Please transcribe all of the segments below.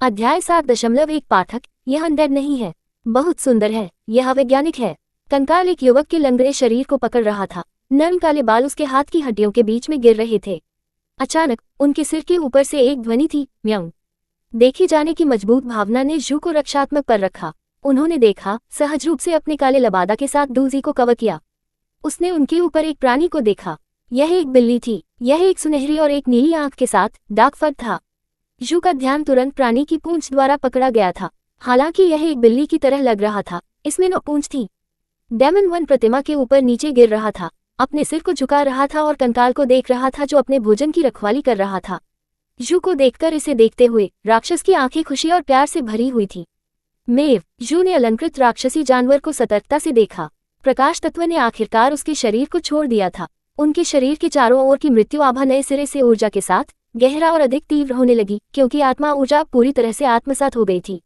अध्याय 7.1 पाठक, यह अनडेड नहीं है, बहुत सुंदर है, यह वैज्ञानिक है। कंकाल एक युवक के लंगड़े शरीर को पकड़ रहा था। नरम काले बाल उसके हाथ की हड्डियों के बीच में गिर रहे थे। अचानक उनके सिर के ऊपर से एक ध्वनि थी, म्याऊं। देखी जाने की मजबूत भावना ने जू को रक्षात्मक पर रखा। उन्होंने देखा, सहज रूप से अपने काले लबादा के साथ डूजी को कवर किया। उसने उनके ऊपर एक प्राणी को देखा। यह एक बिल्ली थी। यह एक सुनहरी और एक नीली आंख के साथ डार्क फर था। जू का ध्यान तुरंत प्राणी की पूंछ द्वारा पकड़ा गया था। हालांकि यह एक बिल्ली की तरह लग रहा था, इसमें 9 पूंछ थी। डेमन 1 प्रतिमा के ऊपर नीचे गिर रहा था, अपने सिर को झुका रहा था और कंकाल को देख रहा था जो अपने भोजन की रखवाली कर रहा था। जू को देखकर इसे देखते हुए राक्षस की आंखें खुशी और प्यार से भरी हुई थी। मेव, जू ने अलंकृत राक्षसी जानवर को सतर्कता से देखा। प्रकाश तत्व ने आखिरकार उसके शरीर को छोड़ दिया था। उनके शरीर के चारों ओर की मृत्यु आभा नए सिरे से ऊर्जा के साथ गहरा और अधिक तीव्र होने लगी, क्योंकि आत्मा ऊर्जा पूरी तरह से आत्मसात हो गई थी।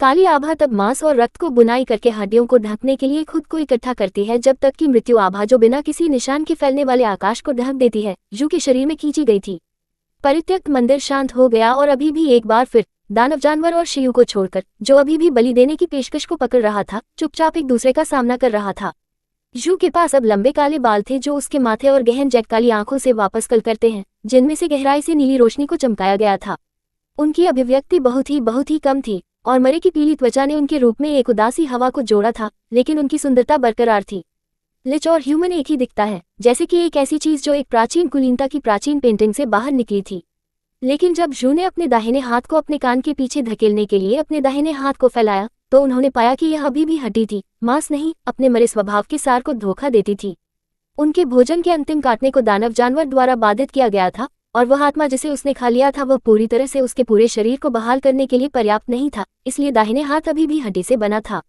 काली आभा तब मांस और रक्त को बुनाई करके हड्डियों को ढकने के लिए खुद को इकट्ठा करती है, जब तक कि मृत्यु आभा जो बिना किसी निशान के फैलने वाले आकाश को ढक देती है, जू के शरीर में खींची गई थी। परित्यक्त मंदिर शांत हो गया और अभी भी एक बार फिर दानव जानवर और शियू को छोड़कर, जो अभी भी बलि देने की पेशकश को पकड़ रहा था, चुपचाप एक दूसरे का सामना कर रहा था। जू के पास अब लंबे काले बाल थे जो उसके माथे और गहन जेट काली आंखों से वापस कल करते हैं, जिनमें से गहराई से नीली रोशनी को चमकाया गया था। उनकी अभिव्यक्ति बहुत ही कम थी और मरे की पीली त्वचा ने उनके रूप में एक उदासी हवा को जोड़ा था, लेकिन उनकी सुंदरता बरकरार थी। लिच और ह्यूमन एक ही दिखता है, जैसे कि एक ऐसी चीज जो एक प्राचीन कुलीनता की प्राचीन पेंटिंग से बाहर निकली थी। लेकिन जब जू ने अपने दाहिने हाथ को अपने कान के पीछे धकेलने के लिए अपने दाहिने हाथ को फैलाया, तो उन्होंने पाया कि यह अभी भी हड्डी थी, मांस नहीं, अपने मरे स्वभाव के सार को धोखा देती थी। उनके भोजन के अंतिम काटने को दानव जानवर द्वारा बाधित किया गया था, और वह आत्मा जिसे उसने खा लिया था वह पूरी तरह से उसके पूरे शरीर को बहाल करने के लिए पर्याप्त नहीं था, इसलिए दाहिने हाथ अभी भी हड्डी से बना था।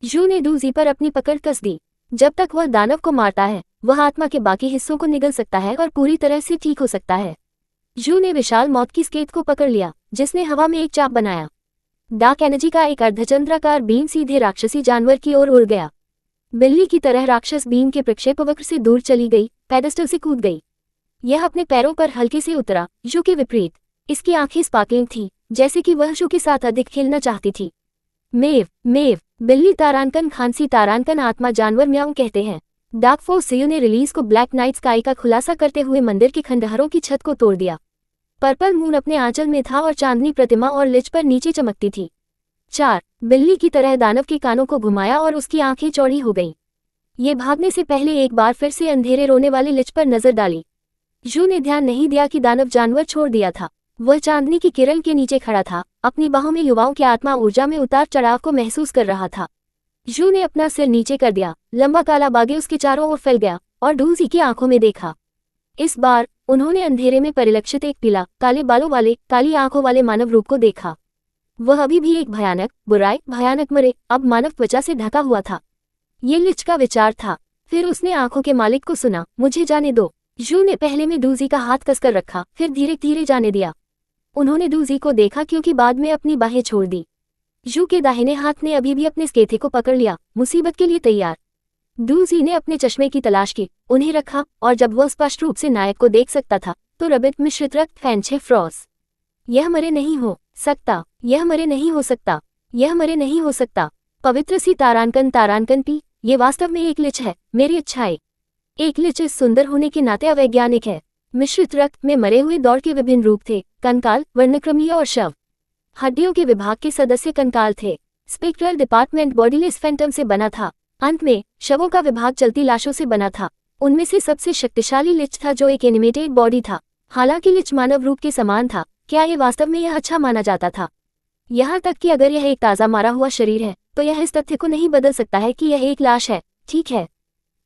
जू ने डूजी पर अपनी पकड़ कस दी। जब तक वह दानव को मारता है, वह आत्मा के बाकी हिस्सों को निगल सकता है और पूरी तरह से ठीक हो सकता है। जू ने विशाल मौत की स्केट को पकड़ लिया, जिसने हवा में एक चाप बनाया। डार्क एनर्जी का एक अर्धचंद्राकार बीम सीधे राक्षसी जानवर की ओर उड़ गया। बिल्ली की तरह राक्षस बीम के प्रक्षेपवक्र से दूर चली गई, पेडेस्टल से कूद गई। यह अपने पैरों पर हल्के से उतरा, जू के विपरीत। इसकी आंखें स्पार्कलिंग थी, जैसे कि वह जू के साथ अधिक खेलना चाहती थी। मेव, मेव, बिल्ली तारांकन खांसी तारांकन आत्मा जानवर म्याऊं कहते हैं। डार्क फोर्स सीयू ने रिलीज को ब्लैक नाइट स्काई का खुलासा करते हुए मंदिर के खंडहरों की छत को तोड़ दिया। पर्पल मून अपने आंचल में था और चांदनी प्रतिमा और लिच पर नीचे चमकती थी। 4. बिल्ली की तरह दानव के कानों को घुमाया और उसकी आंखें चौड़ी हो गईं। ये भागने से पहले एक बार फिर से अंधेरे रोने वाले लिच पर नजर डाली। जू ने ध्यान नहीं दिया कि दानव जानवर छोड़ दिया था। वह चांदनी की किरण के नीचे खड़ा था, अपनी बाहों में युवाओं की आत्मा ऊर्जा में उतार चढ़ाव को महसूस कर रहा था। जू ने अपना सिर नीचे कर दिया, लंबा काला बागे उसके चारों ओर फैल गया और डूजी की आंखों में देखा। इस बार उन्होंने अंधेरे में परिलक्षित एक पीला, काले बालों वाले, काली आंखों वाले मानव रूप को देखा। वह अभी भी एक भयानक, भयानक मरे, अब मानव त्वचा से ढका हुआ था। ये लिच का विचार था। फिर उसने आंखों के मालिक को सुना, मुझे जाने दो। जू ने पहले में डूजी का हाथ कसकर रखा, फिर धीरे धीरे जाने दिया। उन्होंने डूजी को देखा क्योंकि बाद में अपनी बाहें छोड़ दी। जू के दाहिने हाथ ने अभी भी अपने स्केथे को पकड़ लिया, मुसीबत के लिए तैयार। डूजी ने अपने चश्मे की तलाश की, उन्हें रखा, और जब वह स्पष्ट रूप से नायक को देख सकता था, तो रबिट मिश्रित रक्त फैंचे फ्रॉस। यह मरे नहीं हो सकता, यह मरे नहीं हो सकता, यह मरे नहीं हो सकता। पवित्र सी तारांकन पी, ये वास्तव में एक लिच है, मेरी इच्छाएं। एक लिच इस सुंदर होने के नाते अवैज्ञानिक है। मिश्रित रक्त में मरे हुए दौड़ के विभिन्न रूप थे, कंकाल, वर्णक्रमीय और शव। हड्डियों के विभाग के सदस्य कंकाल थे। स्पेक्ट्रल डिपार्टमेंट बॉडीलेस फैंटम से बना था। अंत में शवों का विभाग चलती लाशों से बना था। उनमें से सबसे शक्तिशाली लिच था जो एक एनिमेटेड बॉडी था। हालांकि लिच मानव रूप के समान था, क्या ये वास्तव में यह अच्छा माना जाता था? यहाँ तक कि अगर यह एक ताज़ा मारा हुआ शरीर है, तो यह इस तथ्य को नहीं बदल सकता है कि यह एक लाश है। ठीक है,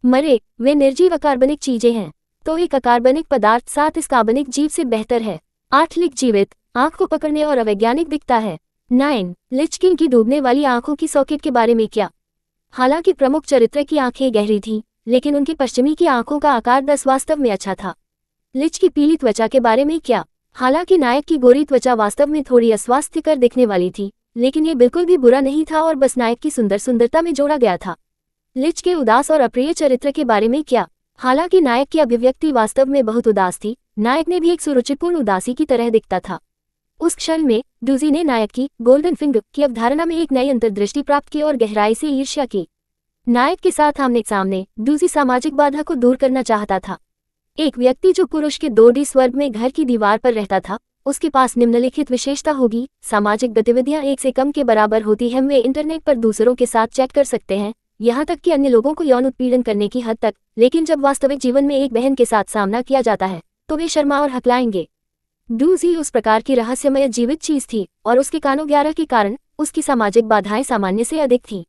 मरे वे निर्जीव अकार्बनिक चीजें हैं, तो एक अकार्बनिक पदार्थ 7 इस कार्बनिक जीव से बेहतर है। 8 लिच जीवित, आंख को पकड़ने और अवैज्ञानिक दिखता है। 9 लिच किंग की डूबने वाली आंखों की सॉकेट के बारे में क्या? हालांकि प्रमुख चरित्र की आंखें गहरी थीं, लेकिन उनकी पश्चिमी की आंखों का आकार 10 वास्तव में अच्छा था। लिच की पीली त्वचा के बारे में क्या? हालांकि नायक की गोरी त्वचा वास्तव में थोड़ी अस्वास्थ्यकर दिखने वाली थी, लेकिन ये बिल्कुल भी बुरा नहीं था और बस नायक की सुंदरता में जोड़ा गया था। लिच के उदास और अप्रिय चरित्र के बारे में क्या? हालांकि नायक की अभिव्यक्ति वास्तव में बहुत उदास थी, नायक ने भी एक सुरुचिपूर्ण उदासी की तरह दिखता था। उस क्षण में डूजी ने नायक की गोल्डन फिंगर की अवधारणा में एक नई अंतर्दृष्टि प्राप्त की और गहराई से ईर्ष्या की। नायक के साथ आमने सामने डूजी सामाजिक बाधा को दूर करना चाहता था। एक व्यक्ति जो पुरुष के 2D स्वर्ग में घर की दीवार पर रहता था, उसके पास निम्नलिखित विशेषता होगी। सामाजिक गतिविधियां 1 से कम के बराबर होती हैं। वे इंटरनेट पर दूसरों के साथ चैट कर सकते हैं, यहाँ तक कि अन्य लोगों को यौन उत्पीड़न करने की हद तक। लेकिन जब वास्तविक जीवन में एक बहन के साथ सामना किया जाता है तो वे शर्मा और हकलाएंगे। डूजी उस प्रकार की रहस्यमय जीवित चीज थी और उसके कानों 11 के कारण उसकी सामाजिक बाधाएं सामान्य से अधिक थीं।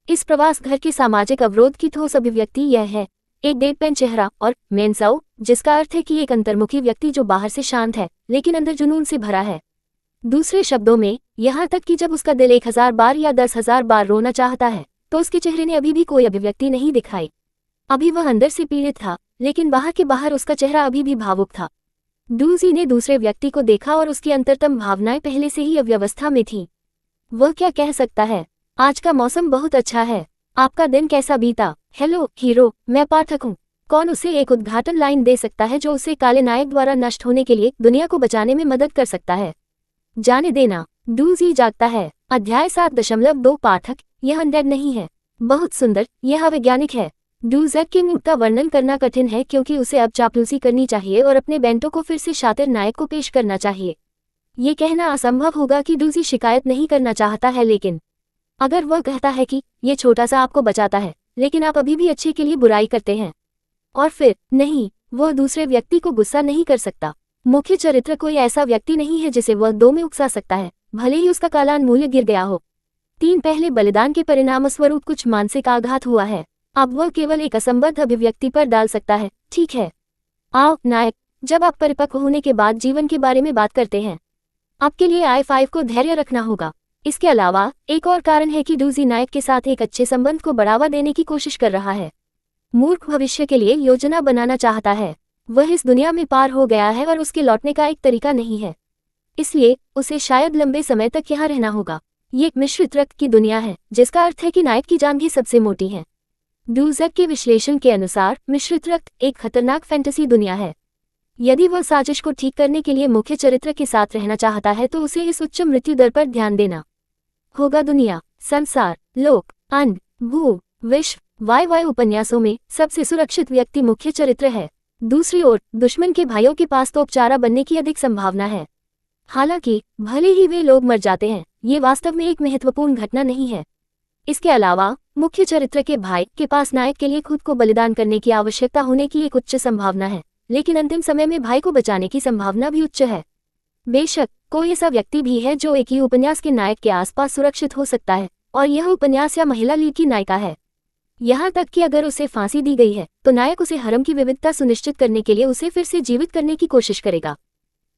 इस प्रवास घर के सामाजिक अवरोध की ठोस अभिव्यक्ति यह है, एक डेडपेन चेहरा और मेनसाउ, जिसका अर्थ है कि एक अंतर्मुखी व्यक्ति जो बाहर से शांत है लेकिन अंदर जुनून से भरा है। दूसरे शब्दों में, यहाँ तक कि जब उसका दिल 1000 बार या 10,000 बार रोना चाहता है तो उसके चेहरे ने अभी भी कोई अभिव्यक्ति नहीं दिखाई। अभी वह अंदर से पीड़ित था, लेकिन बाहर के बाहर उसका चेहरा अभी भी भावुक था। डूजी ने दूसरे व्यक्ति को देखा और उसकी अंतरतम भावनाएं पहले से ही अव्यवस्था में थीं। वह क्या कह सकता है? आज का मौसम बहुत अच्छा है। आपका दिन कैसा बीता? हेलो हीरो, मैं पाठक हूँ। कौन उसे एक उद्घाटन लाइन दे सकता है जो उसे काले नायक द्वारा नष्ट होने के लिए दुनिया को बचाने में मदद कर सकता है? जाने देना। डूजी जागता है। अध्याय 7.2 पाठक, यह अनडेड नहीं है। बहुत सुंदर, यह वैज्ञानिक है। डूजैक के मूड का वर्णन करना कठिन है क्योंकि उसे अब चापलूसी करनी चाहिए और अपने बेंटो को फिर से शातिर नायक को पेश करना चाहिए। ये कहना असंभव होगा कि डूजी शिकायत नहीं करना चाहता है, लेकिन अगर वह कहता है कि ये छोटा सा आपको बचाता है लेकिन आप अभी भी अच्छे के लिए बुराई करते हैं, और फिर नहीं, वह दूसरे व्यक्ति को गुस्सा नहीं कर सकता। मुख्य चरित्र कोई ऐसा व्यक्ति नहीं है जिसे वह 2 में उकसा सकता है, भले ही उसका कालान मूल्य गिर गया हो। 3 पहले बलिदान के परिणामस्वरूप कुछ मानसिक आघात हुआ है। अब वह केवल एक असंबद्ध अभिव्यक्ति पर डाल सकता है। ठीक है, आओ नायक, जब आप परिपक्व होने के बाद जीवन के बारे में बात करते हैं, आपके लिए I5 को धैर्य रखना होगा। इसके अलावा एक और कारण है कि डूजी नायक के साथ एक अच्छे संबंध को बढ़ावा देने की कोशिश कर रहा है। मूर्ख भविष्य के लिए योजना बनाना चाहता है। वह इस दुनिया में पार हो गया है और उसके लौटने का एक तरीका नहीं है, इसलिए उसे शायद लंबे समय तक यहाँ रहना होगा। ये एक मिश्रित रक्त की दुनिया है, जिसका अर्थ है कि नायक की जान भी सबसे मोटी है। डूजैक के विश्लेषण के अनुसार मिश्रित रक्त एक खतरनाक फैंटेसी दुनिया है। यदि वह साजिश को ठीक करने के लिए मुख्य चरित्र के साथ रहना चाहता है तो उसे इस उच्च मृत्यु दर पर ध्यान देना होगा। दुनिया, संसार, लोक, अन्न, भू, विश्व, वाई उपन्यासों में सबसे सुरक्षित व्यक्ति मुख्य चरित्र है। दूसरी ओर दुश्मन के भाइयों के पास तोपचारा बनने की अधिक संभावना है। हालांकि भले ही वे लोग मर जाते हैं, ये वास्तव में एक महत्वपूर्ण घटना नहीं है। इसके अलावा मुख्य चरित्र के भाई के पास नायक के लिए खुद को बलिदान करने की आवश्यकता होने की एक उच्च संभावना है, लेकिन अंतिम समय में भाई को बचाने की संभावना भी उच्च है। बेशक कोई ऐसा व्यक्ति भी है जो एक ही उपन्यास के नायक के आसपास सुरक्षित हो सकता है, और यह उपन्यास या महिला लीड की नायिका है। यहाँ तक कि अगर उसे फांसी दी गई है तो नायक उसे हरम की विविधता सुनिश्चित करने के लिए उसे फिर से जीवित करने की कोशिश करेगा।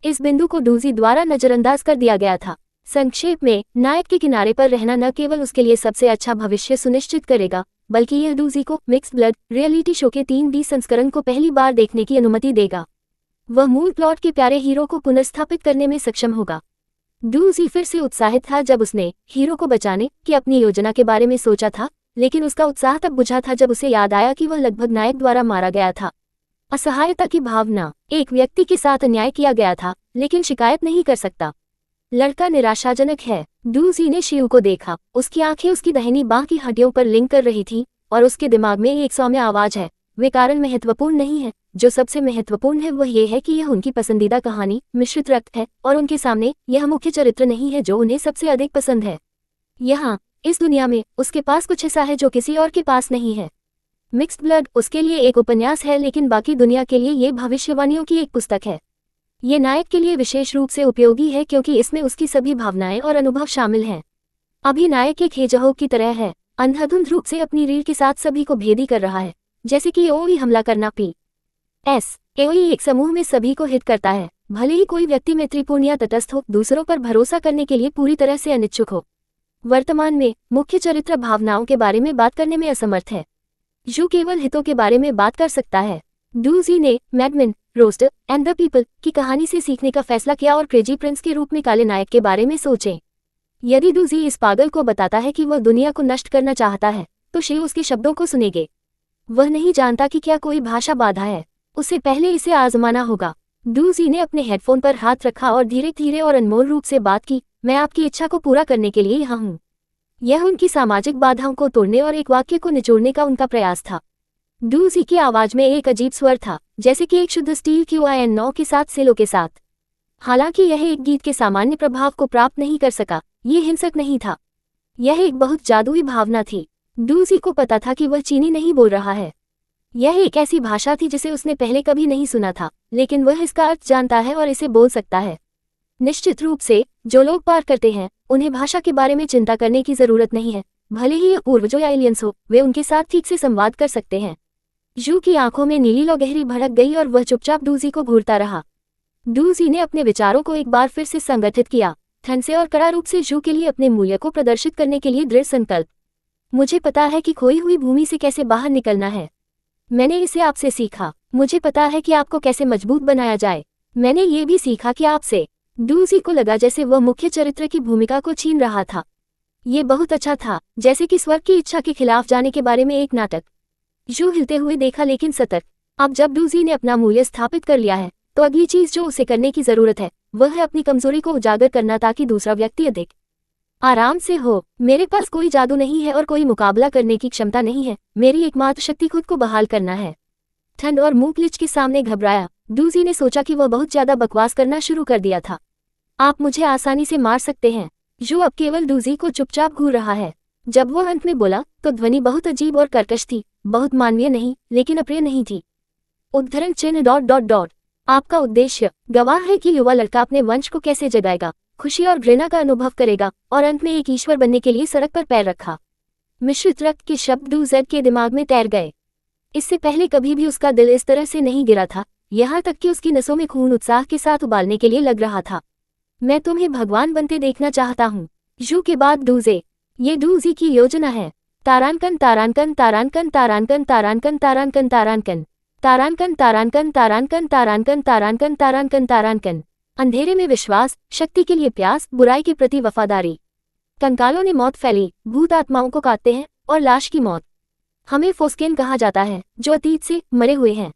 इस बिंदु को डूजी द्वारा नजरअंदाज कर दिया गया था। संक्षेप में, नायक के किनारे पर रहना न केवल उसके लिए सबसे अच्छा भविष्य सुनिश्चित करेगा, बल्कि यह डूजी को मिक्स्ड ब्लड रियलिटी शो के 3D संस्करण को पहली बार देखने की अनुमति देगा। वह मूल प्लॉट के प्यारे हीरो को पुनर्स्थापित करने में सक्षम होगा। डूजी फिर से उत्साहित था जब उसने हीरो को बचाने की अपनी योजना के बारे में सोचा था, लेकिन उसका उत्साह तब बुझा था जब उसे याद आया कि वह लगभग नायक द्वारा मारा गया था। असहायता की भावना, एक व्यक्ति के साथ अन्याय किया गया था लेकिन शिकायत नहीं कर सकता। लड़का निराशाजनक है। डूजी ने शिव को देखा। उसकी आंखें उसकी दाहिनी बांह की हड्डियों पर लिंक कर रही थी और उसके दिमाग में एक सौम्य आवाज है। वे कारण महत्वपूर्ण नहीं है, जो सबसे महत्वपूर्ण है वह यह है कि यह उनकी पसंदीदा कहानी मिश्रित रक्त है और उनके सामने यह मुख्य चरित्र नहीं है जो उन्हें सबसे अधिक पसंद है। यहाँ इस दुनिया में उसके पास कुछ ऐसा है जो किसी और के पास नहीं है। मिक्स्ड ब्लड उसके लिए एक उपन्यास है, लेकिन बाकी दुनिया के लिए ये भविष्यवाणियों की एक पुस्तक है। ये नायक के लिए विशेष रूप से उपयोगी है क्योंकि इसमें उसकी सभी भावनाएं और अनुभव शामिल हैं। अभी नायक एक हेजहोग की तरह है, अंधाधुंध रूप से अपनी रीढ़ के साथ सभी को भेदी कर रहा है, जैसे कि एओई हमला करना। एओई एक समूह में सभी को हिट करता है, भले ही कोई व्यक्ति मैत्रीपूर्ण या तटस्थ हो, दूसरों पर भरोसा करने के लिए पूरी तरह से अनिच्छुक हो। वर्तमान में मुख्य चरित्र भावनाओं के बारे में बात करने में असमर्थ है, जो केवल हितों के बारे में बात कर सकता है। डूजी ने मैडमेन, रोस्टर एंड द पीपल की कहानी से सीखने का फैसला किया और क्रेजी प्रिंस के रूप में काले नायक के बारे में सोचें। यदि डूजी इस पागल को बताता है कि वह दुनिया को नष्ट करना चाहता है, तो शिव उसके शब्दों को सुनेंगे। वह नहीं जानता कि क्या कोई भाषा बाधा है, उसे पहले इसे आजमाना होगा। डूजी ने अपने हेडफोन पर हाथ रखा और धीरे धीरे और अनमोल रूप से बात की, मैं आपकी इच्छा को पूरा करने के लिए यहाँ हूँ। यह उनकी सामाजिक बाधाओं को तोड़ने और एक वाक्य को निचोड़ने का उनका प्रयास था। डूजी की आवाज में एक अजीब स्वर था, जैसे कि एक शुद्ध स्टील QIN9 के साथ सेलो के साथ। हालांकि यह एक गीत के सामान्य प्रभाव को प्राप्त नहीं कर सका, ये हिंसक नहीं था। यह एक बहुत जादुई भावना थी। डूजी को पता था कि वह चीनी नहीं बोल रहा है। यह एक ऐसी भाषा थी जिसे उसने पहले कभी नहीं सुना था, लेकिन वह इसका अर्थ जानता है और इसे बोल सकता है। निश्चित रूप से, जो लोग पार करते हैं, उन्हें भाषा के बारे में चिंता करने की जरूरत नहीं है। भले ही ये पूर्वजों या एलियंस हो, वे उनके साथ ठीक से संवाद कर सकते हैं। जू की आंखों में नीली लो गहरी भड़क गई और वह चुपचाप डूजी को घूरता रहा। डूजी ने अपने विचारों को एक बार फिर से संगठित किया, ठंड से और कड़ा रूप से जू के लिए अपने मूल्य को प्रदर्शित करने के लिए दृढ़ संकल्प। मुझे पता है कि खोई हुई भूमि से कैसे बाहर निकलना है। मैंने इसे आपसे सीखा। मुझे पता है कि आपको कैसे मजबूत बनाया जाए। मैंने ये भी सीखा कि आपसे। डूजी को लगा जैसे वह मुख्य चरित्र की भूमिका को छीन रहा था। ये बहुत अच्छा था, जैसे कि स्वर्ग की इच्छा के खिलाफ जाने के बारे में एक नाटक। जू हिलते हुए देखा लेकिन सतर्क। अब जब डूजी ने अपना मूल्य स्थापित कर लिया है, तो अगली चीज जो उसे करने की जरूरत है, वह है अपनी कमजोरी को उजागर करना ताकि दूसरा व्यक्ति अधिक आराम से हो। मेरे पास कोई जादू नहीं है और कोई मुकाबला करने की क्षमता नहीं है। मेरी एकमात्र शक्ति खुद को बहाल करना है। ठंड और मूंगलिच के सामने घबराया। डूजी ने सोचा कि वह बहुत ज्यादा बकवास करना शुरू कर दिया था। आप मुझे आसानी से मार सकते हैं। जो अब केवल डूजी को चुपचाप घूर रहा है। जब वह अंत में बोला, तो ध्वनि बहुत अजीब और कर्कश थी, बहुत मानवीय नहीं, लेकिन अप्रिय नहीं थी। उद्धरण चिन्ह ... आपका उद्देश्य गवाह है कि युवा लड़का अपने वंश को कैसे जगाएगा, खुशी और घृणा का अनुभव करेगा और अंत में एक ईश्वर बनने के लिए सड़क पर पैर रखा। मिश्रित रक्त के शब्द डूजेड के दिमाग में तैर गए। इससे पहले कभी भी उसका दिल इस तरह से नहीं गिरा था, यहाँ तक कि उसकी नसों में खून उत्साह के साथ उबालने के लिए लग रहा था। मैं तुम्हें भगवान बनते देखना चाहता हूँ। जू के बाद डूजे। ये डूजी की योजना है। तारांकन तारांकन तारांकन तारांकन तारांकन तारांकन तारांकन तारांकन तारांकन तारांकन तारांकन तारांकन तारांकन तारांकन। अंधेरे में विश्वास, शक्ति के लिए प्यास, बुराई के प्रति वफादारी। कंकालों ने मौत फैली, भूत आत्माओं को काटते हैं और लाश की मौत। हमें फोस्केन कहा जाता है, जो अतीत से मरे हुए हैं।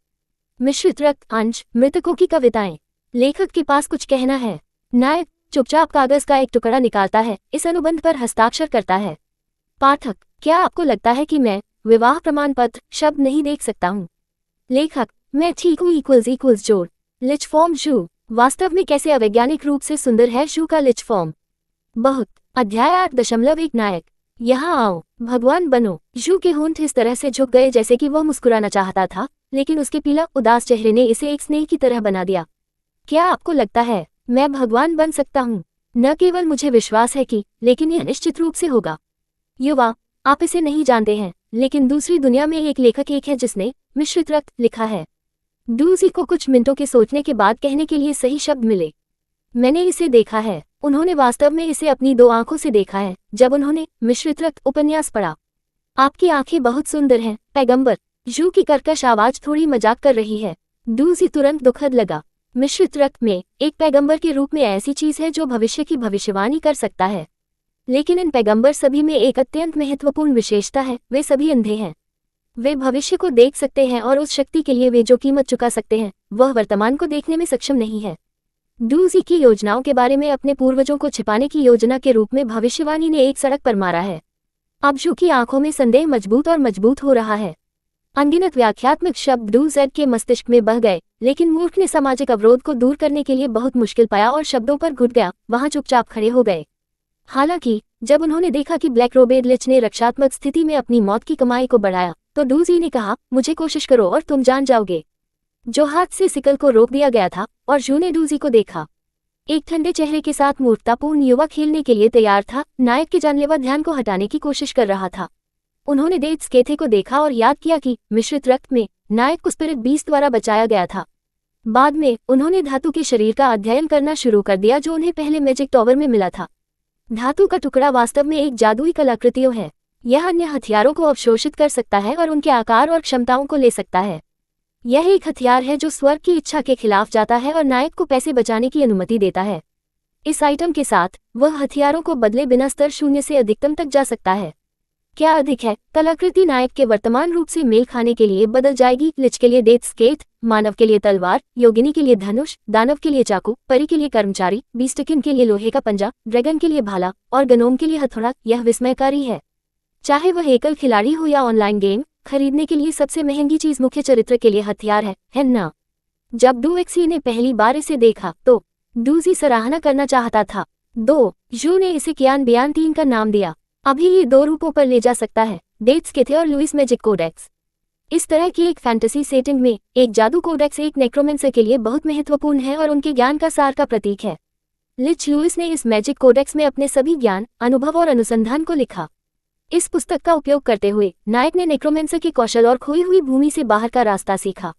मिश्रित रक्त अंश, मृतकों की कविताएं। लेखक के पास कुछ कहना है। नायक चुपचाप कागज का एक टुकड़ा निकालता है, इस अनुबंध पर हस्ताक्षर करता है। पाठक, क्या आपको लगता है कि मैं विवाह प्रमाण पत्र शब्द नहीं देख सकता हूँ? लेखक, मैं ठीक हूँ == जोड़। लिच फॉर्म जू। वास्तव में कैसे अवैज्ञानिक रूप से सुंदर है जू का लिच फॉर्म। बहुत। अध्याय 8.1 नायक, यहाँ आओ, भगवान बनो। जू के होंठ इस तरह से झुक गए जैसे कि वह मुस्कुराना चाहता था, लेकिन उसके पीला उदास चेहरे ने इसे एक स्नेह की तरह बना दिया। क्या आपको लगता है मैं भगवान बन सकता हूँ? न केवल मुझे विश्वास है कि, लेकिन यह निश्चित रूप से होगा। युवा, आप इसे नहीं जानते हैं, लेकिन दूसरी दुनिया में एक लेखक एक है जिसने मिश्रित रक्त लिखा है। डूजी को कुछ मिनटों के सोचने के बाद कहने के लिए सही शब्द मिले। मैंने इसे देखा है। उन्होंने वास्तव में इसे अपनी 2 आंखों से देखा है, जब उन्होंने मिश्रित रक्त उपन्यास पढ़ा। आपकी आंखें बहुत सुंदर हैं, पैगंबर। जू की कर्कश आवाज थोड़ी मजाक कर रही है। डूजी तुरंत दुखद लगा। मिश्रित रक्त में एक पैगंबर के रूप में ऐसी चीज है जो भविष्य की भविष्यवाणी कर सकता है। लेकिन इन पैगंबर सभी में एक अत्यंत महत्वपूर्ण विशेषता है, वे सभी अंधे हैं। वे भविष्य को देख सकते हैं और उस शक्ति के लिए वे जो कीमत चुका सकते हैं, वह वर्तमान को देखने में सक्षम नहीं है। डूजी की योजनाओं के बारे में अपने पूर्वजों को छिपाने की योजना के रूप में भविष्यवाणी ने एक सड़क पर मारा है। अब जू की आंखों में संदेह मजबूत और मजबूत हो रहा है। अनगिनत व्याख्यात्मक शब्द डूजेड के मस्तिष्क में बह गए, लेकिन मूर्ख ने सामाजिक अवरोध को दूर करने के लिए बहुत मुश्किल पाया और शब्दों पर घुट गया, वहां चुपचाप खड़े हो गए। हालांकि जब उन्होंने देखा कि ब्लैक रोबेड लिच ने रक्षात्मक स्थिति में अपनी मौत की कमाई को बढ़ाया, तो डूजी ने कहा, मुझे कोशिश करो और तुम जान जाओगे। जो हाथ से सिकल को रोक दिया गया था, और जू ने डूजी को देखा। एक ठंडे चेहरे के साथ मूर्खतापूर्ण युवा खेलने के लिए तैयार था, नायक के जानलेवा ध्यान को हटाने की कोशिश कर रहा था। उन्होंने डेथ स्केथे को देखा और याद किया कि मिश्रित रक्त में नायक को स्पिरिट बीस्ट द्वारा बचाया गया था। बाद में उन्होंने धातु के शरीर का अध्ययन करना शुरू कर दिया जो उन्हें पहले मैजिक टॉवर में मिला था। धातु का टुकड़ा वास्तव में एक जादुई कलाकृतियों है। यह अन्य हथियारों को अवशोषित कर सकता है और उनके आकार और क्षमताओं को ले सकता है। यह एक हथियार है जो स्वर्ग की इच्छा के खिलाफ जाता है और नायक को पैसे बचाने की अनुमति देता है। इस आइटम के साथ वह हथियारों को बदले बिना स्तर 0 से अधिकतम तक जा सकता है। क्या अधिक है? कलाकृति नायक के वर्तमान रूप से मेल खाने के लिए बदल जाएगी। लिच के लिए डेथ स्केट, मानव के लिए तलवार, योगिनी के लिए धनुष, दानव के लिए चाकू, परी के लिए कर्मचारी, बीस्टकिन के लिए लोहे का पंजा, ड्रैगन के लिए भाला और गनोम के लिए हथौड़ा। यह विस्मयकारी है। चाहे वह एकल खिलाड़ी हो या ऑनलाइन गेम, खरीदने के लिए सबसे महंगी चीज मुख्य चरित्र के लिए हथियार है ना? जब डूएक्सी ने पहली बार इसे देखा तो डूजी सराहना करना चाहता था। 2 जू ने इसे कियान बियान 3 का नाम दिया। अभी ये 2 रूपों पर ले जा सकता है, डेट्स के थे और लुइस मैजिक कोडेक्स। इस तरह की एक फैंटेसी सेटिंग में एक जादू कोडेक्स एक नेक्रोमेंसर के लिए बहुत महत्वपूर्ण है और उनके ज्ञान का सार का प्रतीक है। लिच लुइस ने इस मैजिक कोडेक्स में अपने सभी ज्ञान, अनुभव और अनुसंधान को लिखा। इस पुस्तक का उपयोग करते हुए नायक ने नेक्रोमेंसर के कौशल और खोई हुई भूमि से बाहर का रास्ता सीखा।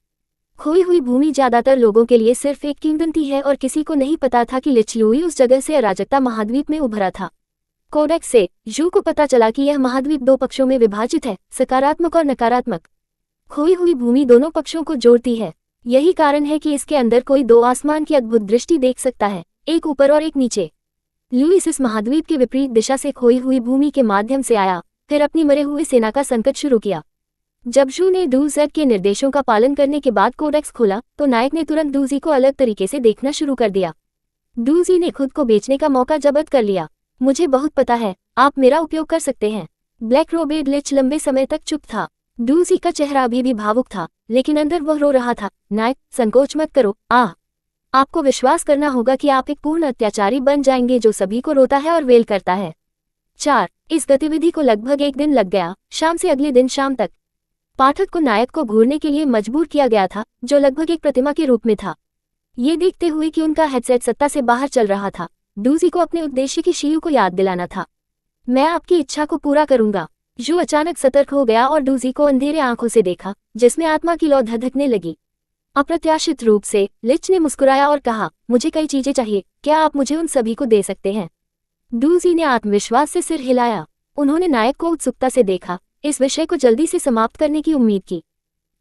खोई हुई भूमि ज्यादातर लोगों के लिए सिर्फ एक किंवदंती है और किसी को नहीं पता था कि लिच लुई उस जगह से अराजकता महाद्वीप में उभरा था। कोडेक्स से जू को पता चला कि यह महाद्वीप 2 पक्षों में विभाजित है, सकारात्मक और नकारात्मक। खोई हुई भूमि दोनों पक्षों को जोड़ती है। यही कारण है कि इसके अंदर कोई 2 आसमान की अद्भुत दृष्टि देख सकता है, एक ऊपर और एक नीचे। लुइस इस महाद्वीप के विपरीत दिशा से खोई हुई भूमि के माध्यम से आया, फिर अपनी मरे हुए सेना का संकट शुरू किया। जब जू ने डूजेड के निर्देशों का पालन करने के बाद कोडेक्स खोला तो नायक ने तुरंत डूजी को अलग तरीके से देखना शुरू कर दिया। डूजी ने खुद को बेचने का मौका जब्त कर लिया। मुझे बहुत पता है, आप मेरा उपयोग कर सकते हैं। ब्लैक रोबेड लिच लंबे समय तक चुप था। डूजी का चेहरा अभी भी भावुक था, लेकिन अंदर वह रो रहा था। नायक, संकोच मत करो। आपको विश्वास करना होगा कि आप एक पूर्ण अत्याचारी बन जाएंगे जो सभी को रोता है और वेल करता है। 4 इस गतिविधि को लगभग 1 दिन लग गया, शाम से अगले दिन शाम तक। पाठक को नायक को घूरने के लिए मजबूर किया गया था, जो लगभग एक प्रतिमा के रूप में था। ये देखते हुए कि उनका हेडसेट सत्ता से बाहर चल रहा था, डूजी को अपने उद्देश्य की शीयू को याद दिलाना था। मैं आपकी इच्छा को पूरा करूंगा। जू अचानक सतर्क हो गया और डूजी को अंधेरे आंखों से देखा, जिसमें आत्मा की लौ धधकने लगी। अप्रत्याशित रूप से लिच ने मुस्कुराया और कहा, मुझे कई चीजें चाहिए, क्या आप मुझे उन सभी को दे सकते हैं? डूजी ने आत्मविश्वास से सिर हिलाया। उन्होंने नायक को उत्सुकता से देखा, इस विषय को जल्दी से समाप्त करने की उम्मीद की।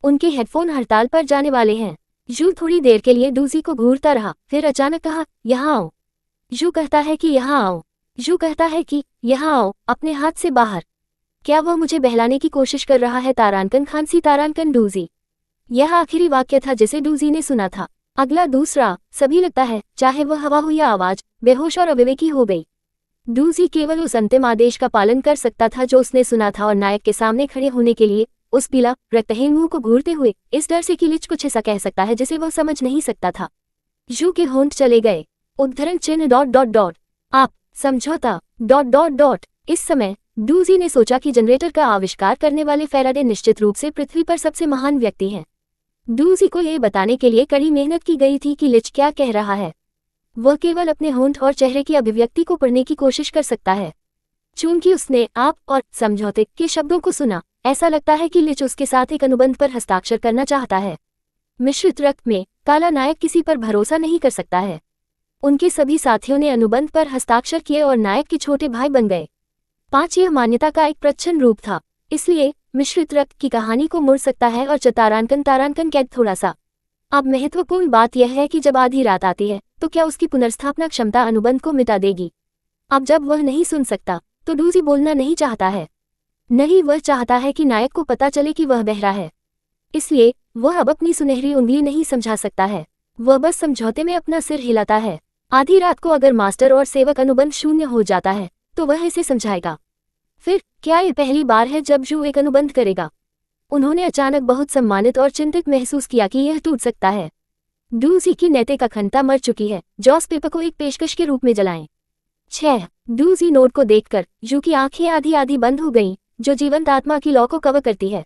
उनके हेडफोन हड़ताल पर जाने वाले हैं। जू थोड़ी देर के लिए डूजी को घूरता रहा, फिर अचानक कहा, यहाँ आओ। जू कहता है कि यहाँ आओ। जू कहता है कि यहाँ आओ, अपने हाथ से बाहर। क्या वह मुझे बहलाने की कोशिश कर रहा है? तारानकन खांसी तारानकन डूजी। यह आखिरी वाक्य था जिसे डूजी ने सुना था। अगला दूसरा, सभी लगता है, चाहे वह हवा हो या आवाज, बेहोश और अविवेकी हो गई। डूजी केवल उस अंतिम आदेश का पालन कर सकता था जो उसने सुना था और नायक के सामने खड़े होने के लिए उस पीला रक्तहीन मुंह को घूरते हुए, इस डर से कि लिच कुछ ऐसा कह सकता है जिसे वह समझ नहीं सकता था। जू के होंठ चले गए। उद्धरण चिन्ह ... आप समझौता ... इस समय डूजी ने सोचा कि जनरेटर का आविष्कार करने वाले फैराडे निश्चित रूप से पृथ्वी पर सबसे महान व्यक्ति हैं। डूजी को यह बताने के लिए कड़ी मेहनत की गई थी कि लिच क्या कह रहा है। वह केवल अपने होंठ और चेहरे की अभिव्यक्ति को पढ़ने की कोशिश कर सकता है। चूंकि उसने आप और समझौते के शब्दों को सुना, ऐसा लगता है कि लिच उसके साथ एक अनुबंध पर हस्ताक्षर करना चाहता है। मिश्रित रक्त में काला नायक किसी पर भरोसा नहीं कर सकता है। उनके सभी साथियों ने अनुबंध पर हस्ताक्षर किए और नायक के छोटे भाई बन गए। 5 यह मान्यता का एक प्रच्छन्न रूप था, इसलिए मिश्रित रक्त की कहानी को मुड़ सकता है और तारानकन कैद थोड़ा सा। अब महत्वपूर्ण बात यह है कि जब आधी रात आती है तो क्या उसकी पुनर्स्थापना क्षमता अनुबंध को मिटा देगी। अब जब वह नहीं सुन सकता तो डूजी बोलना नहीं चाहता है। नहीं, वह चाहता है कि नायक को पता चले कि वह बहरा है। इसलिए वह अब अपनी सुनहरी उंगली नहीं समझा सकता है, वह बस समझौते में अपना सिर हिलाता है। आधी रात को अगर मास्टर और सेवक अनुबंध शून्य हो जाता है तो वह इसे समझाएगा। फिर क्या ये पहली बार है जब जू एक अनुबंध करेगा? उन्होंने अचानक बहुत सम्मानित और चिंतित महसूस किया कि यह टूट सकता है। डूजी की नैतिक अखंडता मर चुकी है। जॉस पेपर को एक पेशकश के रूप में जलाएं। 6 डूजी नोट को देखकर जू की आंखें आधी आधी बंद हो गईं, जो जीवंत आत्मा की लौ को कवर करती है।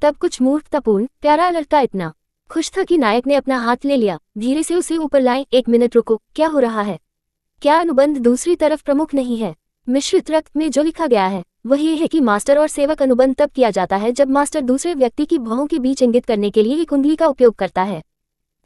तब कुछ मूर्खतापूर्ण प्यारा लड़का इतना खुश था कि नायक ने अपना हाथ ले लिया। धीरे से उसे ऊपर लाएं। 1 मिनट रुको, क्या हो रहा है? क्या अनुबंध दूसरी तरफ प्रमुख नहीं है? मिश्रित रक्त में जो लिखा गया है वह ये है कि मास्टर और सेवक अनुबंध तब किया जाता है जब मास्टर दूसरे व्यक्ति की भौहों के बीच इंगित करने के लिए एक उंगली का उपयोग करता है।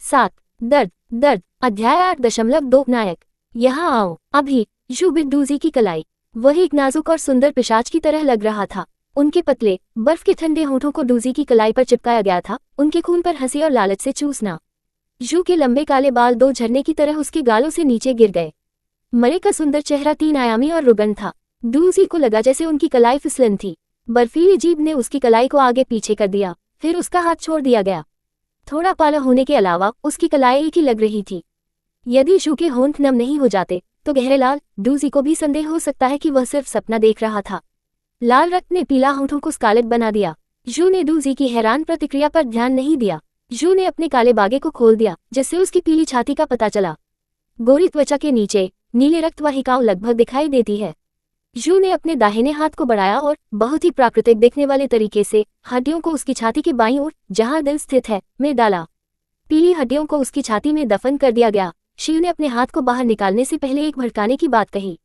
7 दर्द अध्याय 8.2 नायक, यहाँ आओ अभी। जू बिट डूजी की कलाई। वह एक नाजुक और सुंदर पिशाच की तरह लग रहा था। उनके पतले बर्फ के ठंडे होठों को डूजी की कलाई पर चिपकाया गया था, उनके खून पर हंसी और लालच से चूसना। जू के लंबे काले बाल 2 झरने की तरह उसके गालों से नीचे गिर गए। मरे का सुंदर चेहरा 3 आयामी और रुगन था। डूजी को लगा जैसे उनकी कलाई फिसलन थी। बर्फीली जीभ ने उसकी कलाई को आगे पीछे कर दिया, फिर उसका हाथ छोड़ दिया गया। थोड़ा पाला होने के अलावा उसकी कलाई एक ही लग रही थी। यदि जू के होंठ नम नहीं हो जाते तो गहरे लाल डूजी को भी संदेह हो सकता है कि वह सिर्फ सपना देख रहा था। लाल रक्त ने पीला होंठों को स्कारलेट बना दिया। जू ने डूजी की हैरान प्रतिक्रिया पर ध्यान नहीं दिया। जू ने अपने काले बागे को खोल दिया, जिससे उसकी पीली छाती का पता चला। गोरी त्वचा के नीचे नीले रक्त वाहिकाओं लगभग दिखाई देती है। जू ने अपने दाहिने हाथ को बढ़ाया और बहुत ही प्राकृतिक दिखने वाले तरीके से हड्डियों को उसकी छाती के बाईं ओर, जहां दिल स्थित है, में डाला। पीली हड्डियों को उसकी छाती में दफन कर दिया गया। शिव ने अपने हाथ को बाहर निकालने से पहले एक भड़काने की बात कही।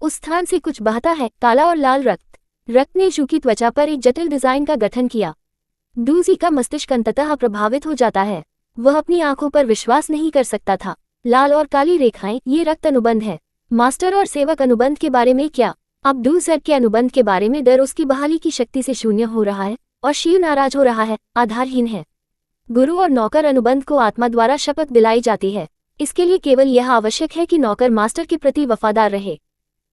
उस स्थान से कुछ बहता है, काला और लाल रक्त। रक्त ने जू की त्वचा पर एक जटिल डिजाइन का गठन किया। डूजी का मस्तिष्क अंततः प्रभावित हो जाता है। वह अपनी आंखों पर विश्वास नहीं कर सकता था। लाल और काली रेखाएं, ये रक्त अनुबंध है। मास्टर और सेवक अनुबंध के बारे में क्या? अब डूजर के अनुबंध के बारे में डर उसकी बहाली की शक्ति से शून्य हो रहा है और शिव नाराज हो रहा है, आधारहीन है। गुरु और नौकर अनुबंध को आत्मा द्वारा शपथ दिलाई जाती है। इसके लिए केवल यह आवश्यक है कि नौकर मास्टर के प्रति वफादार रहे।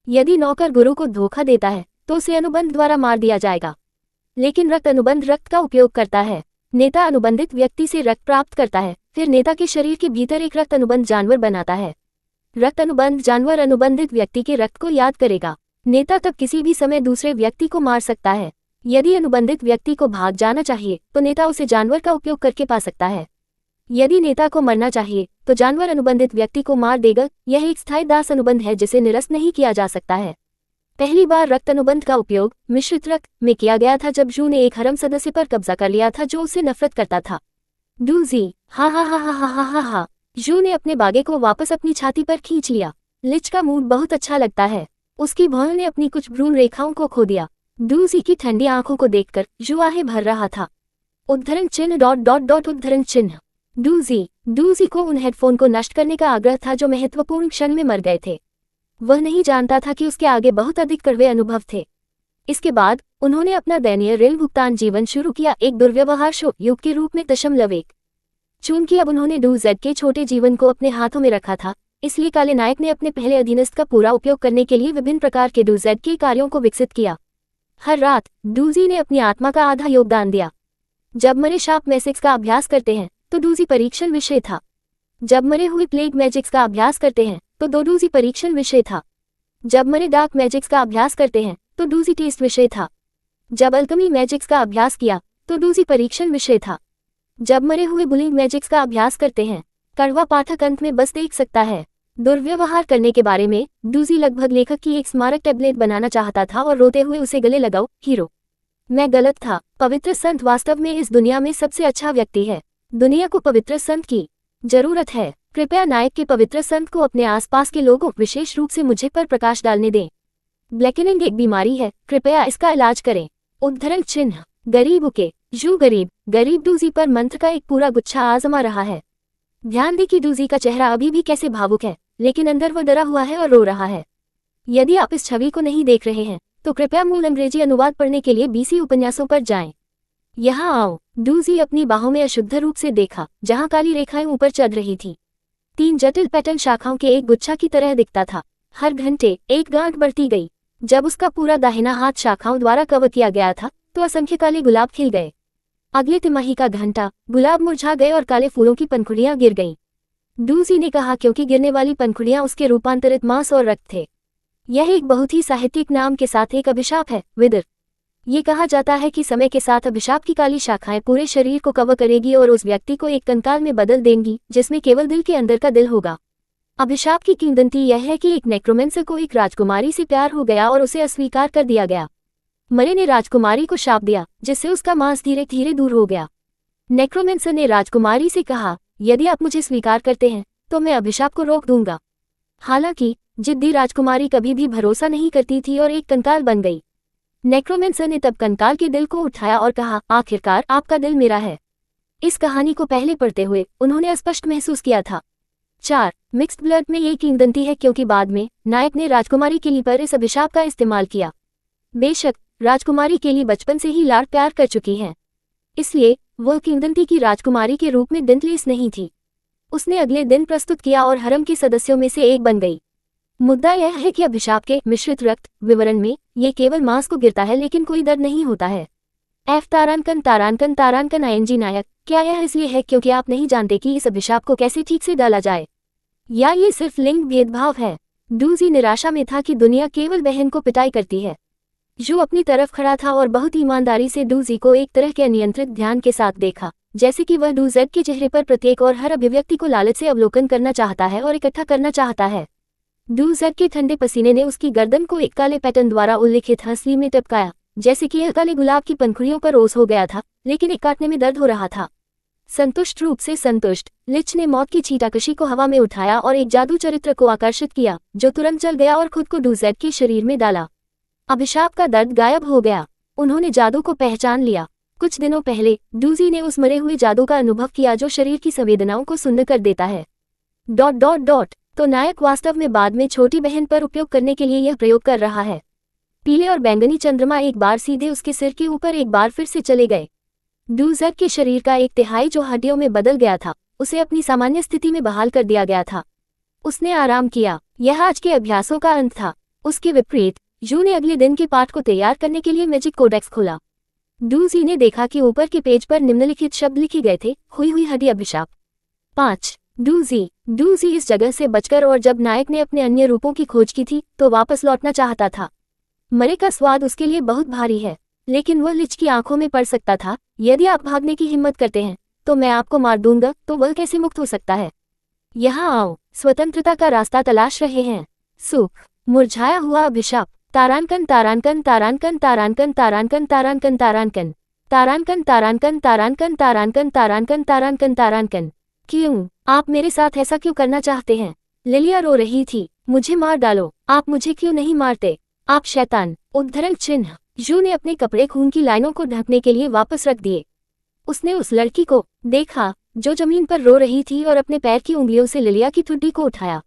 यदि नौकर गुरु को धोखा देता है तो उसे अनुबंध द्वारा मार दिया जाएगा। लेकिन रक्त अनुबंध रक्त का उपयोग करता है। नेता अनुबंधित व्यक्ति से रक्त प्राप्त करता है, फिर नेता के शरीर के भीतर एक रक्त अनुबंध जानवर बनाता है। रक्त अनुबंध जानवर अनुबंधित व्यक्ति के रक्त को याद करेगा। नेता तब किसी भी समय दूसरे व्यक्ति को मार सकता है। यदि अनुबंधित व्यक्ति को भाग जाना चाहिए तो नेता उसे जानवर का उपयोग करके पा सकता है। यदि नेता को मरना चाहिए तो जानवर अनुबंधित व्यक्ति को मार देगा। यह एक स्थायी दास अनुबंध है जिसे निरस्त नहीं किया जा सकता है। पहली बार रक्त अनुबंध का उपयोग मिश्रित रक्त में किया गया था जब जू ने एक हरम सदस्य पर कब्जा कर लिया था जो उससे नफरत करता था। डूजी, हा हा हा हा हा हा हा हा। जू ने अपने बागे को वापस अपनी छाती पर खींच लिया। लिच का मूड बहुत अच्छा लगता है। उसकी भौं ने अपनी कुछ भ्रूण रेखाओं को खो दिया। डूजी की ठंडी आंखों को देखकर जू आहें भर रहा था। उद्धरण चिन्ह डॉट डॉट डॉट उद्धरण चिन्ह। डूजी को उन हेडफोन को नष्ट करने का आग्रह था जो महत्वपूर्ण क्षण में मर गए थे। वह नहीं जानता था कि उसके आगे बहुत अधिक कड़वे अनुभव थे। इसके बाद उन्होंने अपना दैनीय ऋण भुगतान जीवन शुरू किया, एक दुर्व्यवहार शो युग के रूप में 0.1। चूंकि अब उन्होंने डूजेड के छोटे जीवन को अपने हाथों में रखा था, इसलिए काले नायक ने अपने पहले अधीनस्थ का पूरा उपयोग करने के लिए विभिन्न प्रकार के डूजेड के कार्यों को विकसित किया। हर रात डूजी ने अपनी आत्मा का आधा योगदान दिया। जब मरे शार्प मैजिक्स का अभ्यास करते हैं तो डूजी परीक्षण विषय था। जब मरे हुए प्लेग मैजिक्स का अभ्यास करते हैं तो डूजी परीक्षण विषय था। जब मरे डार्क मैजिक्स का अभ्यास करते हैं तो डूजी टेस्ट विषय था। जब अल्कमी मैजिक्स का अभ्यास किया तो डूजी परीक्षण विषय था। जब मरे हुए बुलिंग मैजिक्स का अभ्यास करते हैं, कड़वा पाठक अंत में बस देख सकता है। दुर्व्यवहार करने के बारे में डूजी लगभग लेखक की एक स्मारक टैबलेट बनाना चाहता था और रोते हुए उसे गले लगाओ, हीरो। मैं गलत था। पवित्र संत वास्तव में इस दुनिया में सबसे अच्छा व्यक्ति है। दुनिया को पवित्र संत की जरूरत है। कृपया नायक के पवित्र संत को अपने आसपास के लोगों, विशेष रूप से मुझे, पर प्रकाश डालने दें। ब्लैकनिंग एक बीमारी है, कृपया इसका इलाज करें। उद्धरण चिन्ह। गरीब के जू गरीब डूजी पर मंत्र का एक पूरा गुच्छा आजमा रहा है। ध्यान दें कि डूजी का चेहरा अभी भी कैसे भावुक है, लेकिन अंदर वो डरा हुआ है और रो रहा है। यदि आप इस छवि को नहीं देख रहे हैं तो कृपया मूल अंग्रेजी अनुवाद पढ़ने के लिए बीसी उपन्यासों पर जाएं। यहाँ आओ। डूजी अपनी बाहों में अशुद्ध रूप से देखा, जहां काली रेखाएं ऊपर चढ़ रही थी। 3 जटिल पैटर्न शाखाओं के एक गुच्छा की तरह दिखता था। हर घंटे एक गांठ बढ़ती गई। जब उसका पूरा दाहिना हाथ शाखाओं द्वारा कवर किया गया था तो असंख्य काले गुलाब खिल गए। अगले तिमाही का घंटा, गुलाब मुरझा गए और काले फूलों की पंखुड़ियां गिर गईं। डूजी ने कहा, क्योंकि गिरने वाली पंखुड़ियां उसके रूपांतरित मांस और रक्त थे। यह एक बहुत ही साहित्यिक नाम के साथ एक अभिशाप है, विदर। ये कहा जाता है कि समय के साथ अभिशाप की काली शाखाएं पूरे शरीर को कवर करेगी और उस व्यक्ति को एक कंकाल में बदल देंगी जिसमें केवल दिल के अंदर का दिल होगा। अभिशाप की किंवदंती यह है कि एक नेक्रोमेंसर को एक राजकुमारी से प्यार हो गया और उसे अस्वीकार कर दिया गया। मरे ने राजकुमारी को शाप दिया, जिससे उसका मांस धीरे धीरे दूर हो गया। नेक्रोमेंसर ने राजकुमारी से कहा, यदि आप मुझे स्वीकार करते हैं तो मैं अभिशाप को रोक दूंगा। हालांकि जिद्दी राजकुमारी कभी भी भरोसा नहीं करती थी और एक कंकाल बन गई। नेक्रोमेंसर ने तब कंकाल के दिल को उठाया और कहा, आखिरकार आपका दिल मेरा है। इस कहानी को पहले पढ़ते हुए उन्होंने स्पष्ट महसूस किया था। 4 मिक्स्ड ब्लड में ये किंवदंती है क्योंकि बाद में नायक ने राजकुमारी केली पर इस अभिशाप का इस्तेमाल किया। बेशक राजकुमारी केली बचपन से ही लाड़ प्यार कर चुकी है, इसलिए वह किंवदंती की राजकुमारी के रूप में दिंतलेस नहीं थी। उसने अगले दिन प्रस्तुत किया और हरम के सदस्यों में से एक बन गई। मुद्दा यह है कि अभिशाप के मिश्रित रक्त विवरण में ये केवल मांस को गिरता है लेकिन कोई दर्द नहीं होता है। एफ तारांकन तारांकन तारांकन आईएनजी नायक, क्या यह इसलिए है क्योंकि आप नहीं जानते कि इस अभिशाप को कैसे ठीक से डाला जाए, या ये सिर्फ लिंग भेदभाव है? डूजी निराशा में था कि दुनिया केवल बहन को पिटाई करती है। जो अपनी तरफ खड़ा था और बहुत ईमानदारी से डूजी को एक तरह के अनियंत्रित ध्यान के साथ देखा, जैसे कि वह डूजेड के चेहरे पर प्रत्येक और हर अभिव्यक्ति को लालच से अवलोकन करना चाहता है और इकट्ठा करना चाहता है। डूजेड के ठंडे पसीने ने उसकी गर्दन को एक काले पैटर्न द्वारा उल्लिखित हंसली में टपकाया, जैसे कि यह काले गुलाब की पंखुड़ियों पर ओस हो गया था, लेकिन एक काटने में दर्द हो रहा था। संतुष्ट रूप से संतुष्ट, लिच ने मौत की छींटाकशी को हवा में उठाया और एक जादू चरित्र को आकर्षित किया, जो तुरंत चल गया और खुद को डूजेड के शरीर में डाला। अभिशाप का दर्द गायब हो गया। उन्होंने जादू को पहचान लिया। कुछ दिनों पहले डूजी ने उस मरे हुए जादू का अनुभव किया जो शरीर की संवेदनाओं को सुन्न कर देता है। ... तो नायक वास्तव में बाद में छोटी बहन पर उपयोग करने के लिए यह प्रयोग कर रहा है। पीले और बैंगनी चंद्रमा एक बार सीधे उसके सिर के ऊपर एक बार फिर से चले गए। डूजेड के शरीर का एक तिहाई जो हड्डियों में बदल गया था, उसे अपनी सामान्य स्थिति में बहाल कर दिया गया था। उसने आराम किया। यह आज के अभ्यासों का अंत था। उसके विपरीत जू ने अगले दिन के पाठ को तैयार करने के लिए मैजिक कोडेक्स खोला। डूजी ने देखा कि ऊपर के पेज पर निम्नलिखित शब्द लिखे गए थे: हुई हुई हड्डी अभिशाप। 5. डूजी इस जगह से बचकर और जब नायक ने अपने अन्य रूपों की खोज की थी तो वापस लौटना चाहता था। मरे का स्वाद उसके लिए बहुत भारी है, लेकिन वह लिच की आंखों में पड़ सकता था। यदि आप भागने की हिम्मत करते हैं तो मैं आपको मार दूंगा, तो वह कैसे मुक्त हो सकता है? यहाँ आओ, स्वतंत्रता का रास्ता तलाश रहे हैं। सुख, मुरझाया हुआ अभिशाप। तारांकन तारांकन तारांकन तारांकन तारांकन तारांकन तारांकन तारांकन तारांकन तारांकन तारांकन तारांकन तारांकन तारांकन। क्यों? आप मेरे साथ ऐसा क्यों करना चाहते हैं? लिलिया रो रही थी। मुझे मार डालो। आप मुझे क्यों नहीं मारते? आप शैतान! उद्धरण चिन्ह। जू ने अपने कपड़े खून की लाइनों को ढकने के लिए वापस रख दिए। उसने उस लड़की को देखा जो जमीन पर रो रही थी और अपने पैर की उंगलियों से लिलिया की ठुड्डी को उठाया।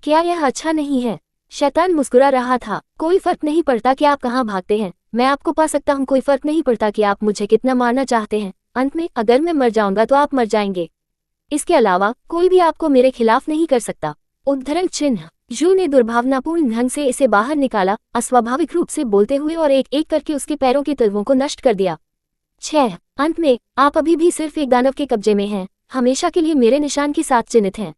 क्या यह अच्छा नहीं है? शैतान मुस्कुरा रहा था। कोई फर्क नहीं पड़ता कि आप कहाँ भागते हैं, मैं आपको पा सकता हूँ। कोई फर्क नहीं पड़ता कि आप मुझे कितना मारना चाहते हैं। अंत में अगर मैं मर जाऊंगा तो आप मर जाएंगे। इसके अलावा कोई भी आपको मेरे खिलाफ नहीं कर सकता। उद्धरण चिन्ह। जू ने दुर्भावनापूर्ण ढंग से इसे बाहर निकाला, अस्वाभाविक रूप से बोलते हुए, और एक एक करके उसके पैरों के तलवों को नष्ट कर दिया। 6. अंत में आप अभी भी सिर्फ एक दानव के कब्जे में हैं, हमेशा के लिए मेरे निशान के साथ चिन्हित हैं।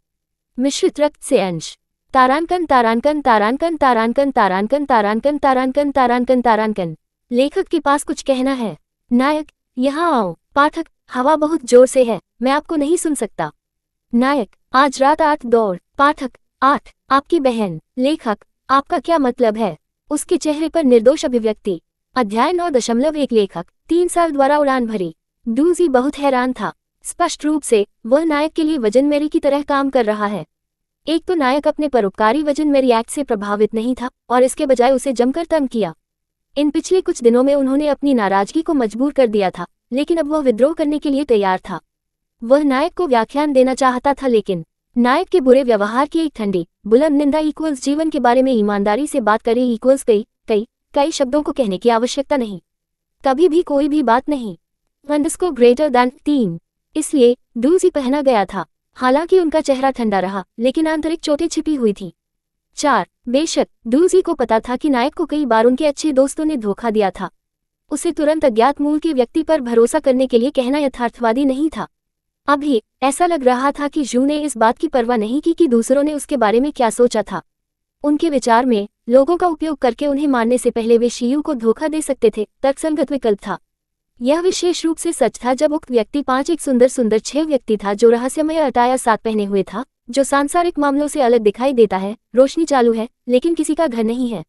मिश्रित रक्त से अंश। तारांकन तारांकन तारांकन तारांकन तारांकन तारांकन तारांकन तारांकन तारांकन। लेखक के पास कुछ कहना है। नायक, यहाँ आओ। पाठक, हवा बहुत जोर से है, मैं आपको नहीं सुन सकता। नायक, आज रात 8 दौड़। पाठक, 8, आपकी बहन। लेखक, आपका क्या मतलब है? उसके चेहरे पर निर्दोष अभिव्यक्ति। अध्याय 9.1। लेखक, 3 साल द्वारा उड़ान भरी। डूजी बहुत हैरान था। स्पष्ट रूप से वह नायक के लिए वजन मेरी की तरह काम कर रहा है। एक तो नायक अपने परोपकारी वजन मेरी एक्ट से प्रभावित नहीं था और इसके बजाय उसे जमकर तंग किया। इन पिछले कुछ दिनों में उन्होंने अपनी नाराजगी को मजबूर कर दिया था, लेकिन अब वह विद्रोह करने के लिए तैयार था। वह नायक को व्याख्यान देना चाहता था, लेकिन नायक के बुरे व्यवहार की एक ठंडी बुलंद निंदा इक्वल्स जीवन के बारे में ईमानदारी से बात करें इक्वल्स कई शब्दों को कहने की आवश्यकता नहीं, कभी भी कोई भी बात नहीं। Underscore greater than 3। इसलिए डूजी पहना गया था। हालांकि उनका चेहरा ठंडा रहा, लेकिन आंतरिक चोटें छिपी हुई थी। 4. बेशक डूजी को पता था कि नायक को कई बार उनके अच्छे दोस्तों ने धोखा दिया था। उसे तुरंत अज्ञात मूल के व्यक्ति पर भरोसा करने के लिए कहना यथार्थवादी नहीं था। अभी ऐसा लग रहा था कि जू ने इस बात की परवाह नहीं की कि दूसरों ने उसके बारे में क्या सोचा था। उनके विचार में लोगों का उपयोग करके उन्हें मारने से पहले वे शीयू को धोखा दे सकते थे, तर्कसंगत विकल्प था। यह विशेष रूप से सच था जब उक्त व्यक्ति 5 एक सुंदर 6 व्यक्ति था जो रहस्यमय अटाया साथ पहने हुए था, जो सांसारिक मामलों से अलग दिखाई देता है, रोशनी चालू है लेकिन किसी का घर नहीं है।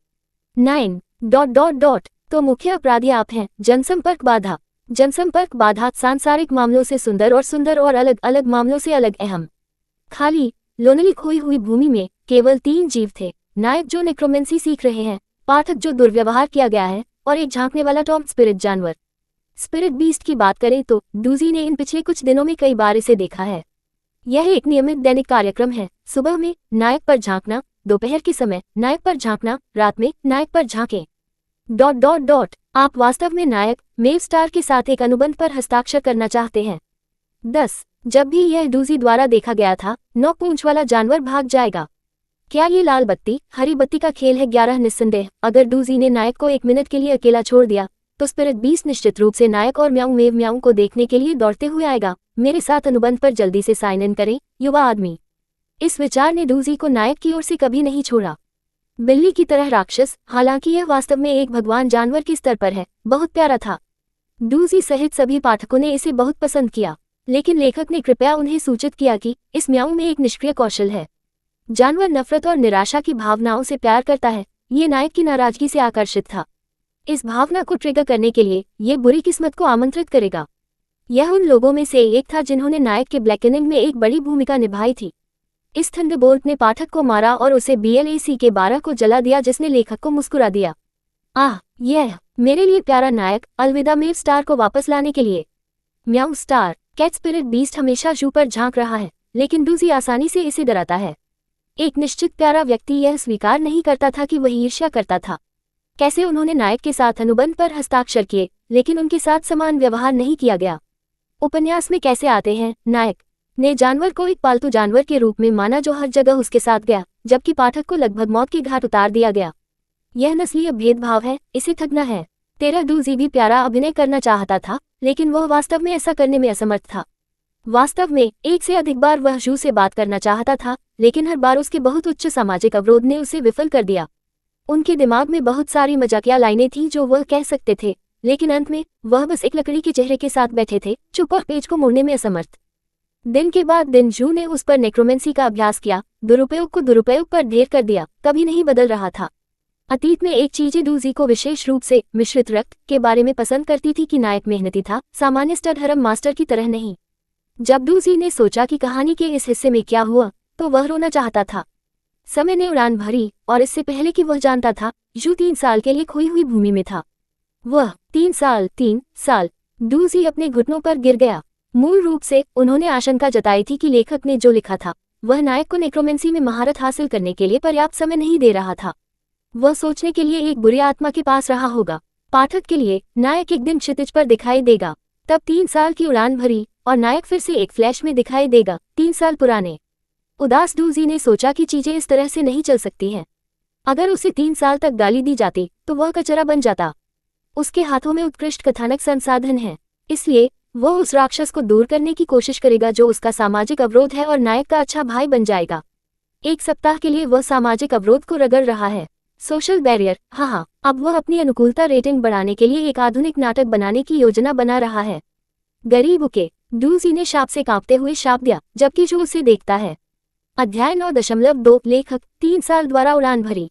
9. तो मुख्य अपराधी आप हैं। जनसंपर्क बाधा। जनसंपर्क बाधा सांसारिक मामलों से सुंदर और अलग अलग मामलों से अलग अहम। खाली लोनली खोई हुई भूमि में केवल 3 जीव थे। नायक जो नेक्रोमेंसी सीख रहे हैं, पाठक जो दुर्व्यवहार किया गया है, और एक झांकने वाला टॉम स्पिरिट जानवर। स्पिरिट बीस्ट की बात करें तो डूजी ने इन पिछले कुछ दिनों में कई बार इसे देखा है। यह एक नियमित दैनिक कार्यक्रम है। सुबह में नायक पर झांकना, दोपहर के समय नायक पर झांकना, रात में नायक पर झांकें। ... आप वास्तव में नायक मेव स्टार के साथ एक अनुबंध पर हस्ताक्षर करना चाहते हैं। 10. जब भी यह डूजी द्वारा देखा गया था, 9 पूंछ वाला जानवर भाग जाएगा। क्या ये लाल बत्ती हरी बत्ती का खेल है? 11 निस्संदेह अगर डूजी ने नायक को 1 मिनट के लिए अकेला छोड़ दिया तो स्पिरिट 20 निश्चित रूप से नायक और म्याऊं मेव म्याऊं को देखने के लिए दौड़ते हुए आएगा। मेरे साथ अनुबंध पर जल्दी से साइन इन करें, युवा आदमी। इस विचार ने डूजी को नायक की ओर से कभी नहीं छोड़ा। बिल्ली की तरह राक्षस, हालांकि यह वास्तव में एक भगवान जानवर के स्तर पर है, बहुत प्यारा था। डूजी सहित सभी पाठकों ने इसे बहुत पसंद किया, लेकिन लेखक ने कृपया उन्हें सूचित किया कि इस म्याऊं में एक निष्क्रिय कौशल है। जानवर नफरत और निराशा की भावनाओं से प्यार करता है। ये नायक की नाराजगी से आकर्षित था। इस भावना को ट्रिगर करने के लिए ये बुरी किस्मत को आमंत्रित करेगा। यह उन लोगों में से एक था जिन्होंने नायक के ब्लैकनिंग में एक बड़ी भूमिका निभाई थी। इस थंडरबोल्ट ने पाठक को मारा और उसे BLAC के 12 को जला दिया, जिसने लेखक को मुस्कुरा दिया। आह, यह मेरे लिए प्यारा नायक, अलविदा मेव स्टार को वापस लाने के लिए। म्याऊ स्टार। कैट स्पिरिट बीस्ट हमेशा जू पर झांक रहा है, लेकिन डूजी आसानी से इसे डराता है। एक निश्चित प्यारा व्यक्ति यह स्वीकार नहीं करता था कि वह ईर्ष्या करता था। कैसे उन्होंने नायक के साथ अनुबंध पर हस्ताक्षर किए, लेकिन उनके साथ समान व्यवहार नहीं किया गया। उपन्यास में कैसे आते हैं, नायक ने जानवर को एक पालतू जानवर के रूप में माना जो हर जगह उसके साथ गया, जबकि पाठक को लगभग मौत के घाट उतार दिया गया। यह नस्लीय भेदभाव है, इसे ठगना है। तेरा डूजी भी प्यारा अभिनय करना चाहता था, लेकिन वह वास्तव में ऐसा करने में असमर्थ था। वास्तव में एक से अधिक बार वह जू से बात करना चाहता था, लेकिन हर बार उसके बहुत उच्च सामाजिक अवरोध ने उसे विफल कर दिया। उनके दिमाग में बहुत सारी मजाकिया लाइनें थीं जो वह कह सकते थे, लेकिन अंत में वह बस एक लकड़ी के चेहरे के साथ बैठे थे, चुप और पेज को मोड़ने में असमर्थ। दिन के बाद दिन जू ने उस पर नेक्रोमेंसी का अभ्यास किया, दुरुपयोग को दुरुपयोग पर ढेर कर दिया, कभी नहीं बदल रहा था। अतीत में एक चीज डूजी को विशेष रूप से मिश्रित रक्त के बारे में पसंद करती थी कि नायक मेहनती था, सामान्य स्टड हरम मास्टर की तरह नहीं। जब डूजी ने सोचा कि कहानी के इस हिस्से में क्या हुआ, तो वह रोना चाहता था। समय ने उड़ान भरी, और इससे पहले कि वह जानता था, जू 3 साल के लिए खोई हुई भूमि में था। वह 3 साल। डूजी अपने घुटनों पर गिर गया। मूल रूप से उन्होंने आशंका जताई थी कि लेखक ने जो लिखा था वह नायक को नेक्रोमेंसी में महारत हासिल करने के लिए पर्याप्त समय नहीं दे रहा था। वह सोचने के लिए एक बुरी आत्मा के पास रहा होगा। पाठक के लिए नायक एक दिन क्षितिज पर दिखाई देगा, तब 3 साल की उड़ान भरी, और नायक फिर से एक फ्लैश में दिखाई देगा, 3 साल पुराने। उदास डूजी ने सोचा कि चीजें इस तरह से नहीं चल सकती हैं। अगर उसे 3 साल तक गाली दी जाती तो वह कचरा बन जाता। उसके हाथों में उत्कृष्ट कथानक संसाधन है, इसलिए वह उस राक्षस को दूर करने की कोशिश करेगा जो उसका सामाजिक अवरोध है, और नायक का अच्छा भाई बन जाएगा। 1 सप्ताह के लिए वह सामाजिक अवरोध को रगड़ रहा है। Social barrier. हाँ, अब वह अपनी अनुकूलता रेटिंग बढ़ाने के लिए एक आधुनिक नाटक बनाने की योजना बना रहा है। गरीब उके। डूजी ने शाप से कांपते हुए शाप दिया, जबकि जो उसे देखता है। अध्याय 9.2 लेखक 3 साल द्वारा उड़ान भरी।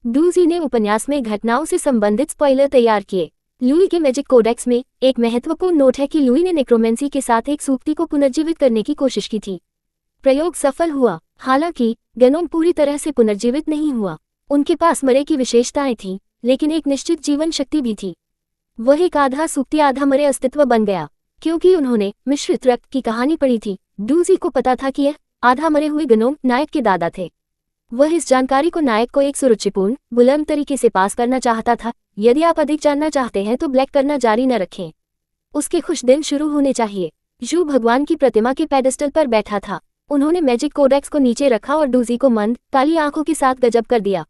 डूजी ने उपन्यास में घटनाओं से संबंधित स्पॉइलर तैयार किए। लुई के मैजिक कोडेक्स में एक महत्वपूर्ण नोट है कि लुई ने नेक्रोमेंसी के साथ एक सूक्ति को पुनर्जीवित करने की कोशिश की थी। प्रयोग सफल हुआ, हालांकि गनोम पूरी तरह से पुनर्जीवित नहीं हुआ। उनके पास मरे की विशेषताएं थीं, लेकिन एक निश्चित जीवन शक्ति भी थी। वह एक आधा सूक्ति आधा मरे अस्तित्व बन गया, क्योंकि उन्होंने मिश्रित रक्त की कहानी पढ़ी थी। डूजी को पता था कि यह आधा मरे हुए गनोम नायक के दादा थे। वह इस जानकारी को नायक को एक सुरुचिपूर्ण, बुलंद तरीके से पास करना चाहता था। यदि आप अधिक जानना चाहते हैं तो ब्लैक करना जारी न रखें। उसके खुश दिन शुरू होने चाहिए। जू भगवान की प्रतिमा के पेडेस्टल पर बैठा था। उन्होंने मैजिक कोडेक्स को नीचे रखा और डूजी को मंद, काली आंखों के साथ गजब कर दिया।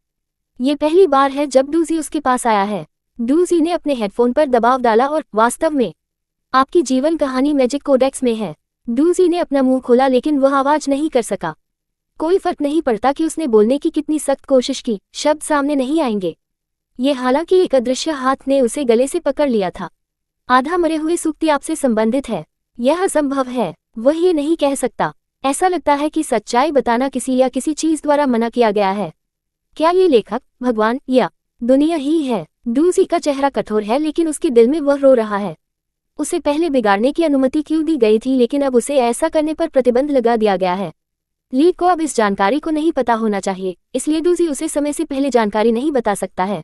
ये पहली बार है जब डूजी उसके पास आया है। डूजी ने अपने हेडफोन पर दबाव डाला और वास्तव में आपकी जीवन कहानी मैजिक कोडेक्स में है। डूजी ने अपना मुंह खोला, लेकिन वह आवाज नहीं कर सका। कोई फर्क नहीं पड़ता कि उसने बोलने की कितनी सख्त कोशिश की, शब्द सामने नहीं आएंगे। ये हालांकि एक अदृश्य हाथ ने उसे गले से पकड़ लिया था। आधा मरे हुए सूक्ति आपसे संबंधित है। यह असंभव है, वह ये नहीं कह सकता। ऐसा लगता है कि सच्चाई बताना किसी या किसी चीज द्वारा मना किया गया है। क्या ये लेखक, भगवान या दुनिया ही है? डूजी का चेहरा कठोर है, लेकिन उसके दिल में वह रो रहा है। उसे पहले बिगाड़ने की अनुमति क्यों दी गई थी, लेकिन अब उसे ऐसा करने पर प्रतिबंध लगा दिया गया है। लीड को अब इस जानकारी को नहीं पता होना चाहिए, इसलिए डूजी उसे समय से पहले जानकारी नहीं बता सकता है।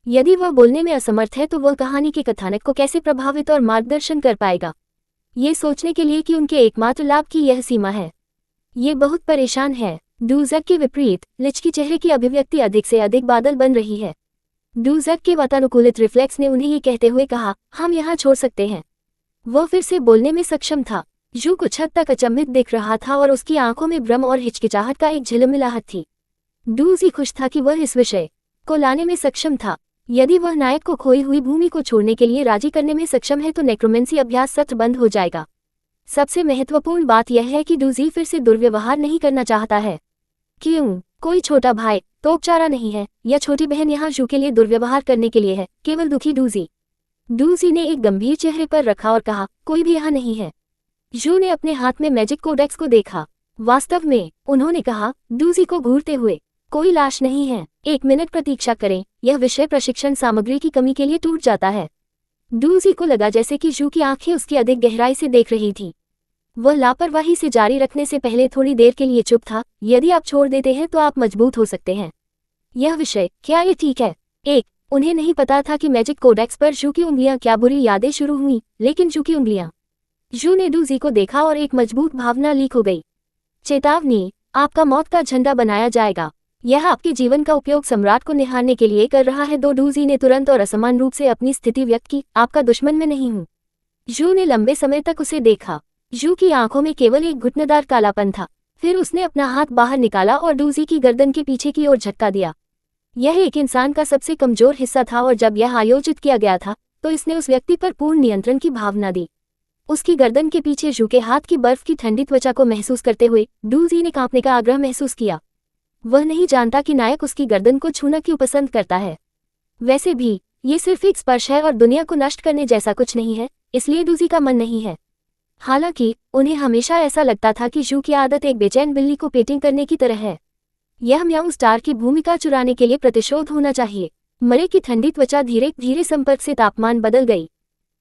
यदि वह बोलने में असमर्थ है तो वह कहानी के कथानक को कैसे प्रभावित और मार्गदर्शन कर पाएगा, ये सोचने के लिए कि उनके एकमात्र लाभ की यह सीमा है। ये बहुत परेशान है। डूजक के विपरीत लिच की चेहरे की अभिव्यक्ति अधिक से अधिक बादल बन रही है। डूजक के वातानुकूलित रिफ्लेक्स ने उन्हें ये कहते हुए कहा, हम यहाँ छोड़ सकते हैं। वह फिर से बोलने में सक्षम था। जू कुछ हद तक अचंभित दिख रहा था और उसकी आंखों में भ्रम और हिचकिचाहट का एक झिलमिलाहट थी। डूजी खुश था कि वह इस विषय को लाने में सक्षम था। यदि वह नायक को खोई हुई भूमि को छोड़ने के लिए राजी करने में सक्षम है तो नेक्रोमेंसी अभ्यास सत्र बंद हो जाएगा। सबसे महत्वपूर्ण बात यह है कि डूजी फिर से दुर्व्यवहार नहीं करना चाहता है। क्यों? कोई छोटा भाई तोपचारा नहीं है या छोटी बहन यहाँ जू के लिए दुर्व्यवहार करने के लिए है, केवल दुखी डूजी। डूजी ने एक गंभीर चेहरे पर रखा और कहा, कोई भी यहाँ नहीं है। जू ने अपने हाथ में मैजिक कोडेक्स को देखा। वास्तव में, उन्होंने कहा, डूजी को घूरते हुए, कोई लाश नहीं है। 1 मिनट प्रतीक्षा करें, यह विषय प्रशिक्षण सामग्री की कमी के लिए टूट जाता है। डूजी को लगा जैसे कि जू की आंखें उसकी अधिक गहराई से देख रही थी। वह लापरवाही से जारी रखने से पहले थोड़ी देर के लिए चुप था। यदि आप छोड़ देते हैं तो आप मजबूत हो सकते हैं। यह विषय, क्या ये ठीक है? उन्हें नहीं पता था कि मैजिक कोडेक्स पर जू की उंगलियां क्या बुरी यादें शुरू हुई, लेकिन जू की उंगलियां। जू ने डूजी को देखा और एक मजबूत भावना लीक हो गई। चेतावनी, आपका मौत का झंडा बनाया जाएगा। यह आपके जीवन का उपयोग सम्राट को निहारने के लिए कर रहा है। डूजी ने तुरंत और असमान रूप से अपनी स्थिति व्यक्त की, आपका दुश्मन मैं नहीं हूँ। जू ने लंबे समय तक उसे देखा। जू की आंखों में केवल एक घुटनदार कालापन था। फिर उसने अपना हाथ बाहर निकाला और डूजी की गर्दन के पीछे की ओर झटका दिया। यह एक इंसान का सबसे कमजोर हिस्सा था और जब यह आयोजित किया गया था तो इसने उस व्यक्ति पर पूर्ण नियंत्रण की भावना दी। उसकी गर्दन के पीछे जू के हाथ की बर्फ की ठंडी त्वचा को महसूस करते हुए डूजी ने कांपने का आग्रह महसूस किया। वह नहीं जानता कि नायक उसकी गर्दन को छूना क्यों पसंद करता है। वैसे भी, ये सिर्फ एक स्पर्श है और दुनिया को नष्ट करने जैसा कुछ नहीं है, इसलिए डूजी का मन नहीं है। हालांकि, उन्हें हमेशा ऐसा लगता था कि जू की आदत एक बेचैन बिल्ली को पेटिंग करने की तरह है। यह म्याऊ स्टार की भूमिका चुराने के लिए प्रतिशोध होना चाहिए। मरे की ठंडी त्वचा धीरे धीरे संपर्क से तापमान बदल गई।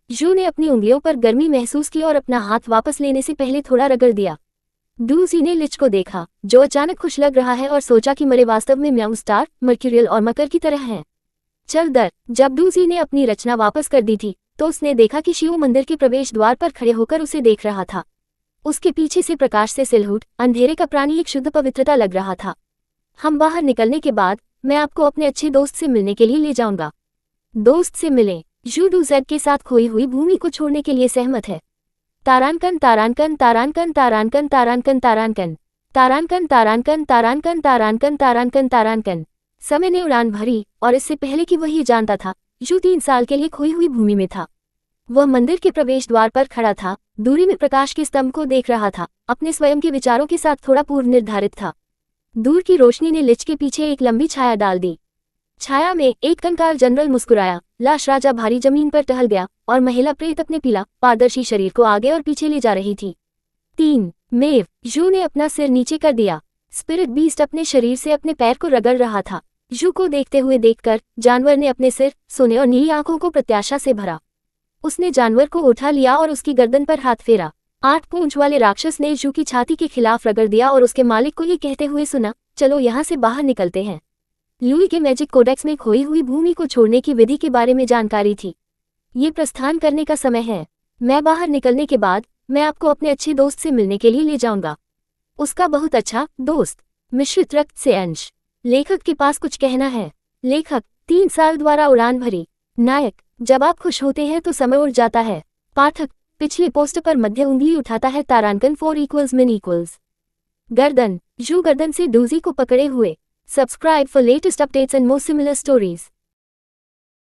जू ने अपनी उंगलियों पर गर्मी महसूस की और अपना हाथ वापस लेने से पहले थोड़ा रगड़ दिया। डूजी ने लिच को देखा, जो अचानक खुश लग रहा है, और सोचा कि मरे वास्तव में म्याऊ स्टार, मर्क्यूरियल और मकर की तरह हैं। चल दर, जब डूजी ने अपनी रचना वापस कर दी थी तो उसने देखा कि शिव मंदिर के प्रवेश द्वार पर खड़े होकर उसे देख रहा था। उसके पीछे से प्रकाश से सिलहुट, अंधेरे का प्राणी एक शुद्ध पवित्रता लग रहा था। हम बाहर निकलने के बाद मैं आपको अपने अच्छे दोस्त से मिलने के लिए ले जाऊंगा। दोस्त से मिलें। जू डूजेड के साथ खोई हुई भूमि को छोड़ने के लिए सहमत है। तारांकन तारांकन तारांकन तारांकन तारांकन तारांकन तारांकन तारांकन तारांकन तारांकन तारांकन तारांकन। समय ने उड़ान भरी और इससे पहले कि वह ये जानता था, जू 3 साल के लिए खोई हुई भूमि में था। वह मंदिर के प्रवेश द्वार पर खड़ा था, दूरी में प्रकाश के स्तंभ को देख रहा था, अपने स्वयं के विचारों के साथ थोड़ा पूर्व निर्धारित था। दूर की रोशनी ने लिच के पीछे एक लंबी छाया डाल दी। छाया में एक कंकाल जनरल मुस्कुराया, लाश राजा भारी जमीन पर टहल गया और महिला प्रेत अपने पीला पारदर्शी शरीर को आगे और पीछे ले जा रही थी। 3 मेव। जू ने अपना सिर नीचे कर दिया। स्पिरिट बीस्ट अपने शरीर से अपने पैर को रगड़ रहा था। जू को देखते हुए देखकर जानवर ने अपने सिर, सोने और नीली आंखों को प्रत्याशा से भरा। उसने जानवर को उठा लिया और उसकी गर्दन पर हाथ फेरा। 8 पूंछ वाले राक्षस ने जू की छाती के खिलाफ रगड़ दिया और उसके मालिक को ये कहते हुए सुना, चलो यहाँ से बाहर निकलते हैं। लुई के मैजिक कोडेक्स में खोई हुई भूमि को छोड़ने की विधि के बारे में जानकारी थी। ये प्रस्थान करने का समय है। मैं बाहर निकलने के बाद मैं आपको अपने अच्छे दोस्त से मिलने के लिए ले जाऊंगा। उसका बहुत अच्छा दोस्त, मिश्रित रक्त से अंश। लेखक के पास कुछ कहना है। लेखक, 3 साल द्वारा उड़ान भरी। नायक, जब आप खुश होते हैं तो समय उड़ जाता है। पाठक, पिछले पोस्ट पर मध्य उंगली उठाता है। तारांकन 4 min equals। गर्दन, जू गर्दन से डूजी को पकड़े हुए। Subscribe for latest updates and more similar stories.